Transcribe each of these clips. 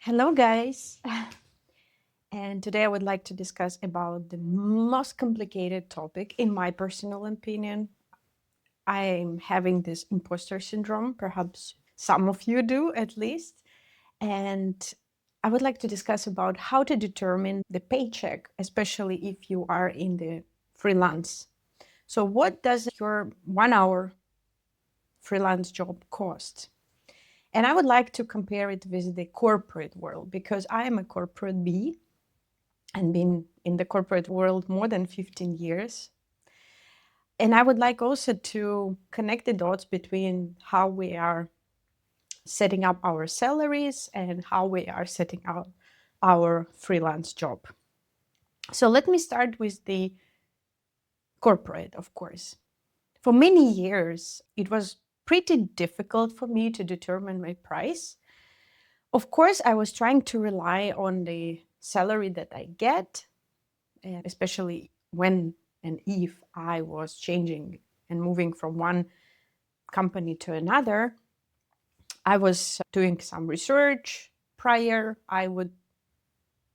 Hello, guys. And today I would like to discuss about the most complicated topic, in my personal opinion. I'm having this imposter syndrome. Perhaps some of you do, at least. And I would like to discuss about how to determine the paycheck, especially if you are in the freelance. So what does your 1 hour freelance job cost? And I would like to compare it with the corporate world because I am a corporate bee and been in the corporate world more than 15 years. And I would like also to connect the dots between how we are setting up our salaries and how we are setting up our freelance job. So let me start with the corporate, of course. For many years, it was pretty difficult for me to determine my price. Of course, I was trying to rely on the salary that I get, especially when and if I was changing and moving from one company to another. I was doing some research prior. I would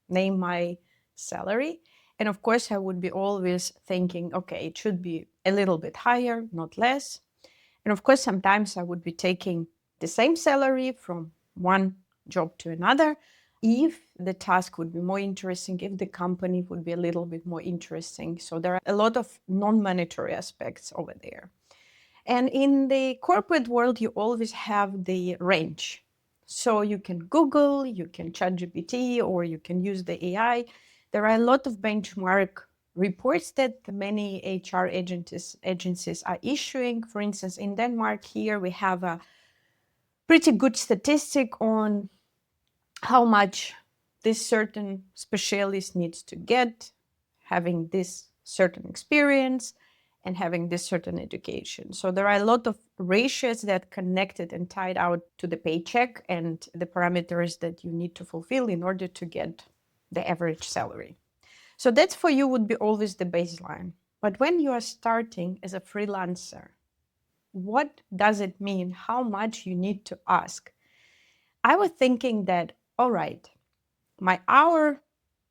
name my salary. And of course, I would be always thinking, okay, it should be a little bit higher, not less. And of course, sometimes I would be taking the same salary from one job to another if the task would be more interesting, if the company would be a little bit more interesting. So there are a lot of non-monetary aspects over there. And in the corporate world, you always have the range. So you can Google, you can ChatGPT, or you can use the AI. There are a lot of benchmark reports that many HR agencies are issuing. For instance, in Denmark, here we have a pretty good statistic on how much this certain specialist needs to get, having this certain experience, and having this certain education. So there are a lot of ratios that connected and tied out to the paycheck and the parameters that you need to fulfill in order to get the average salary. So that's for you would be always the baseline. But when you are starting as a freelancer, what does it mean? How much you need to ask? I was thinking that, all right, my hour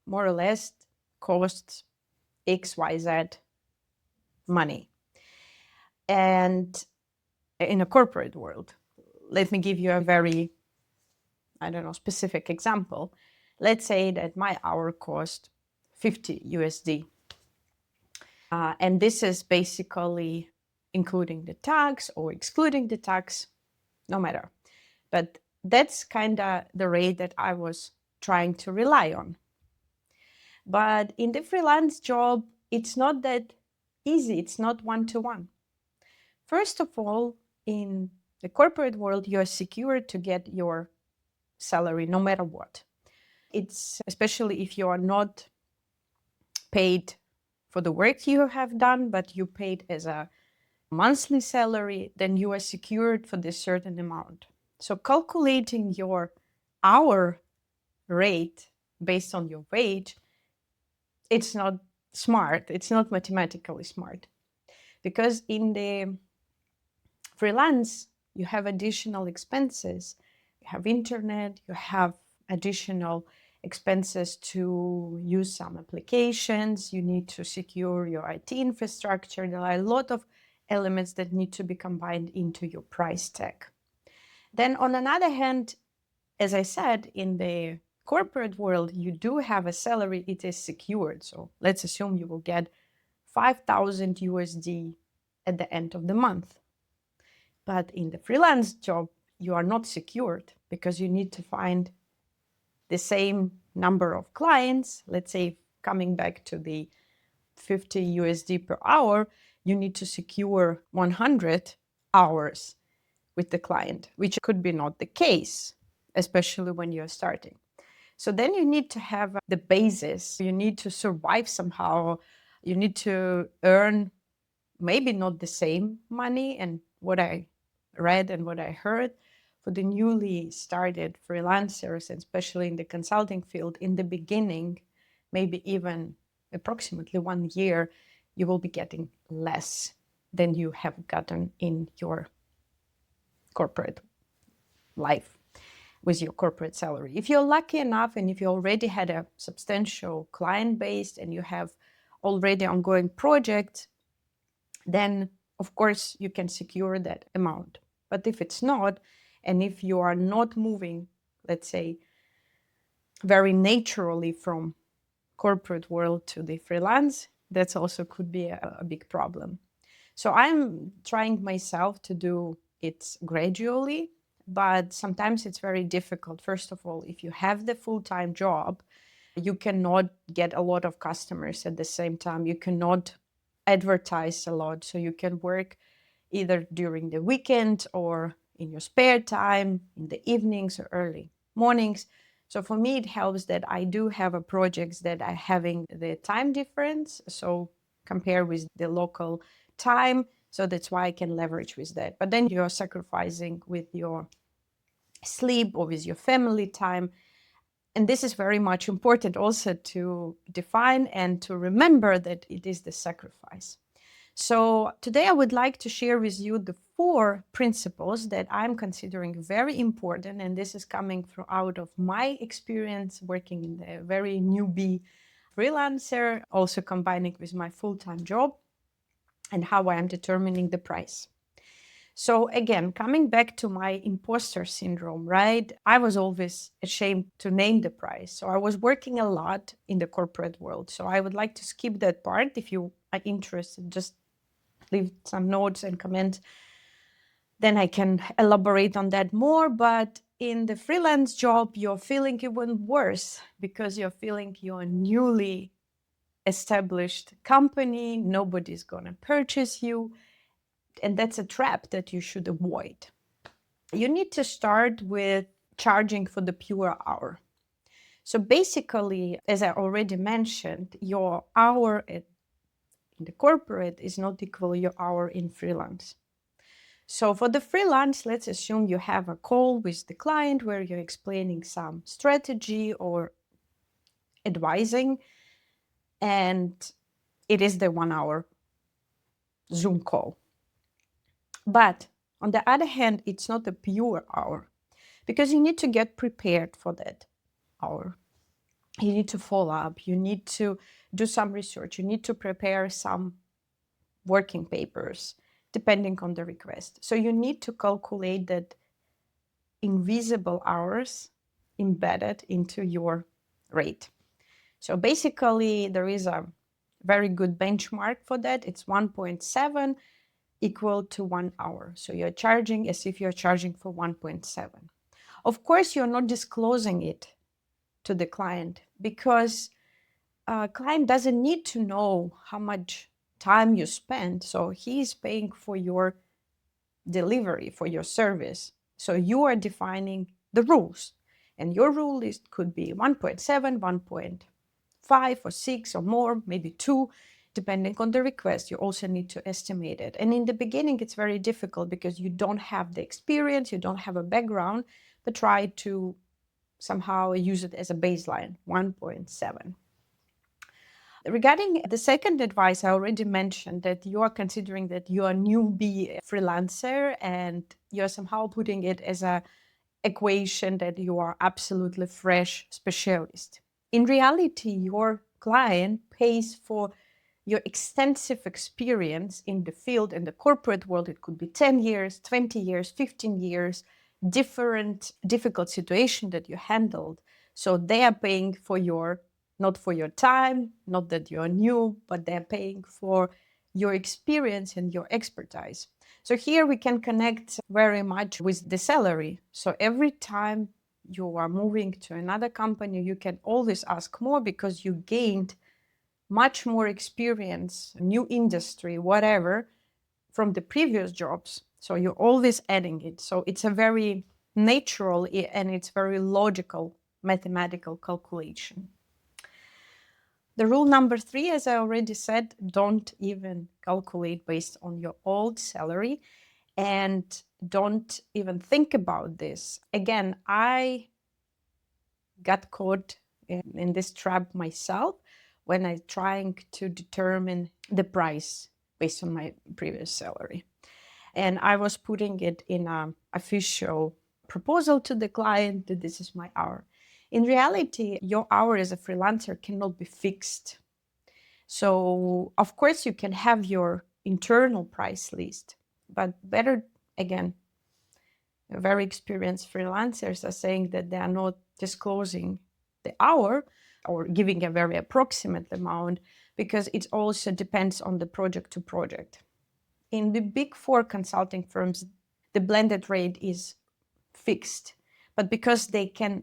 more or less costs XYZ money. And in a corporate world, let me give you a very, I don't know, specific example. Let's say that my hour cost 50 USD. And this is basically including the tax or excluding the tax, no matter. But that's kind of the rate that I was trying to rely on. But in the freelance job, it's not that easy. It's not one-to-one. First of all, in the corporate world, you're secure to get your salary no matter what. It's especially if you are not paid for the work you have done, but you paid as a monthly salary, then you are secured for this certain amount. So calculating your hour rate based on your wage, it's not smart. It's not mathematically smart. Because in the freelance, you have additional expenses. You have internet, you have additional expenses to use some applications. You need to secure your IT infrastructure. There are a lot of elements that need to be combined into your price tag. Then on another hand, as I said, in the corporate world, you do have a salary, it is secured. So let's assume you will get 5,000 USD at the end of the month. But in the freelance job, you are not secured because you need to find the same number of clients. Let's say coming back to the 50 USD per hour, you need to secure 100 hours with the client, which could be not the case, especially when you're starting. So then you need to have the basis. You need to survive somehow. You need to earn maybe not the same money. And what I read and what I heard for the newly started freelancers, and especially in the consulting field, in the beginning, maybe even approximately 1 year, you will be getting less than you have gotten in your corporate life. with your corporate salary. If you're lucky enough and if you already had a substantial client base and you have already ongoing projects, then of course you can secure that amount. But if it's not, and if you are not moving, let's say, very naturally from corporate world to the freelance, that's also could be a big problem. So I'm trying myself to do it gradually, but sometimes it's very difficult. First of all, if you have the full-time job, you cannot get a lot of customers at the same time. You cannot advertise a lot. So you can work either during the weekend or in your spare time, in the evenings or early mornings. So for me, it helps that I do have a projects that are having the time difference. So compare with the local time. So that's why I can leverage with that. But then you're sacrificing with your sleep or with your family time. And this is very much important also to define and to remember that it is the sacrifice. So today I would like to share with you the 4 principles that I'm considering very important. And this is coming out of my experience working in the very newbie freelancer, also combining with my full-time job, and how I am determining the price. So again, coming back to my imposter syndrome, right? I was always ashamed to name the price. So I was working a lot in the corporate world. So I would like to skip that part. If you are interested, just leave some notes and comments. Then I can elaborate on that more. But in the freelance job, you're feeling even worse because you're feeling you're newly established company. Nobody's going to purchase you. And that's a trap that you should avoid. You need to start with charging for the pure hour. So basically, as I already mentioned, your hour in the corporate is not equal to your hour in freelance. So for the freelance, let's assume you have a call with the client where you're explaining some strategy or advising, and it is the 1 hour Zoom call. But on the other hand, it's not a pure hour because you need to get prepared for that hour. You need to follow up. You need to do some research. You need to prepare some working papers, depending on the request. So you need to calculate that invisible hours embedded into your rate. So basically, there is a very good benchmark for that. It's 1.7 equal to 1 hour. So you're charging as if you're charging for 1.7. Of course, you're not disclosing it to the client because a client doesn't need to know how much time you spend. So he is paying for your delivery, for your service. So you are defining the rules. And your rule list could be 1.7, 1.5 or 6 or more, maybe 2, depending on the request. You also need to estimate it. And in the beginning, it's very difficult because you don't have the experience, you don't have a background, but try to somehow use it as a baseline, 1.7. Regarding the second advice, I already mentioned that you are considering that you are a newbie freelancer and you're somehow putting it as a equation that you are absolutely fresh specialist. In reality, your client pays for your extensive experience in the field, in the corporate world. It could be 10 years, 20 years, 15 years, different difficult situation that you handled. So they are paying for your, not for your time, not that you're new, but they're paying for your experience and your expertise. So here we can connect very much with the salary. So every time you are moving to another company, you can always ask more because you gained much more experience, new industry, whatever, from the previous jobs. So you're always adding it. So it's a very natural and it's very logical mathematical calculation. The rule number 3, as I already said, don't even calculate based on your old salary and don't even think about this. Again, I got caught in this trap myself when I trying to determine the price based on my previous salary. And I was putting it in an official proposal to the client that this is my hour. In reality, your hour as a freelancer cannot be fixed. So, of course, you can have your internal price list, but better, again, very experienced freelancers are saying that they are not disclosing the hour or giving a very approximate amount, because it also depends on the project to project. In the big four consulting firms, the blended rate is fixed, but because they can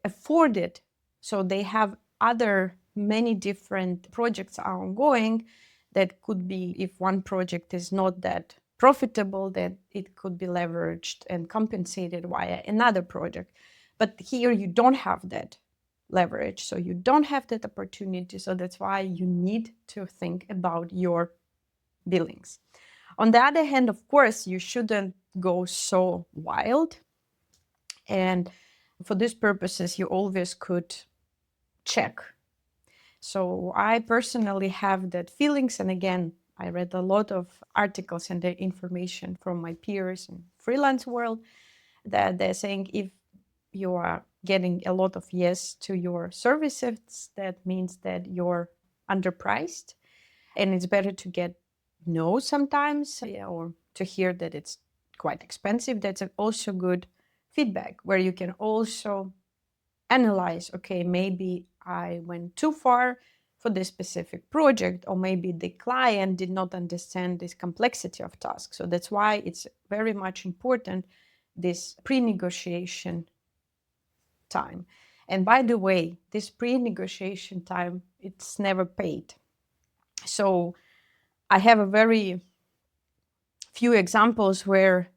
afford it, so they have other many different projects are ongoing, that could be, if one project is not that profitable, then it could be leveraged and compensated via another project. But here you don't have that leverage, so you don't have that opportunity. So that's why you need to think about your billings. On the other hand, of course, you shouldn't go so wild. And for these purposes, you always could check. So I personally have that feelings. And again, I read a lot of articles and the information from my peers in freelance world that they're saying if you are getting a lot of yes to your services, that means that you're underpriced. And it's better to get no sometimes, or to hear that it's quite expensive. That's also good feedback, where you can also analyze, okay, maybe I went too far for this specific project, or maybe the client did not understand this complexity of tasks. So that's why it's very much important, this pre-negotiation time. And by the way, this pre-negotiation time, it's never paid. So I have a very few examples where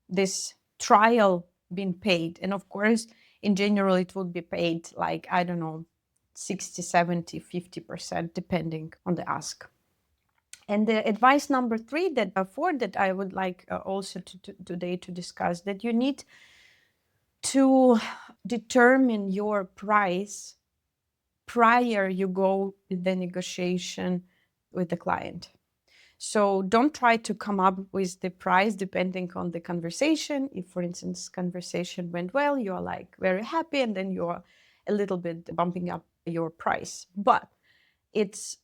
this trial been paid. And of course, in general, it would be paid like, I don't know, 60, 70, 50%, depending on the ask. And the advice number three that I would like also today to discuss, that you need to determine your price prior you go with the negotiation with the client. So don't try to come up with the price depending on the conversation. If, for instance, conversation went well, you're like very happy, and then you're a little bit bumping up your price. But it's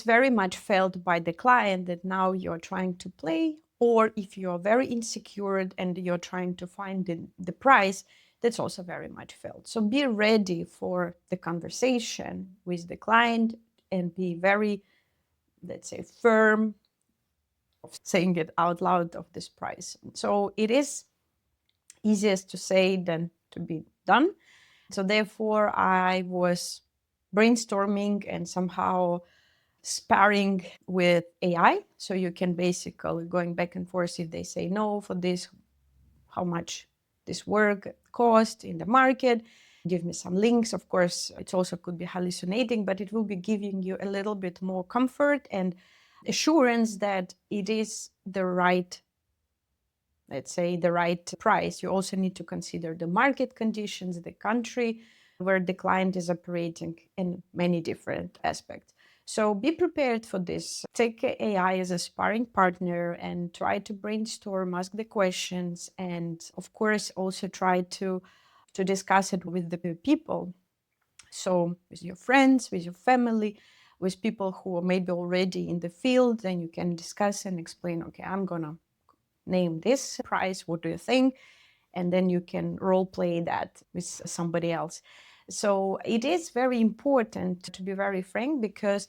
very much felt by the client that now you're trying to play, or if you're very insecure and you're trying to find the price, that's also very much felt. So be ready for the conversation with the client and be very, let's say, firm of saying it out loud of this price. So it is easiest to say than to be done. So therefore, I was brainstorming and somehow sparring with AI. So you can basically going back and forth, if they say no for this, how much this work cost in the market, give me some links. Of course, it also could be hallucinating, but it will be giving you a little bit more comfort and assurance that it is the right, let's say, the right price. You also need to consider the market conditions, the country where the client is operating, in many different aspects. So be prepared for this. Take AI as a sparring partner and try to brainstorm, ask the questions, and of course also try to discuss it with the people. So with your friends, with your family, with people who are maybe already in the field, then you can discuss and explain, okay, I'm gonna name this price, what do you think? And then you can role play that with somebody else. So it is very important to be very frank, because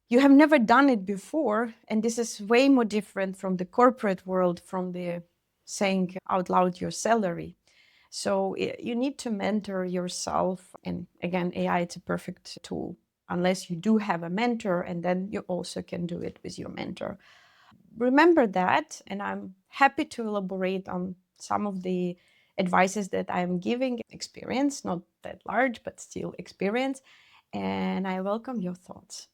you have never done it before. And this is way more different from the corporate world, from the saying out loud your salary. So you need to mentor yourself. And again, AI is a perfect tool, unless you do have a mentor, and then you also can do it with your mentor. Remember that, and I'm happy to elaborate on some of the advices that I'm giving. Experience, not that large, but still experience. And I welcome your thoughts.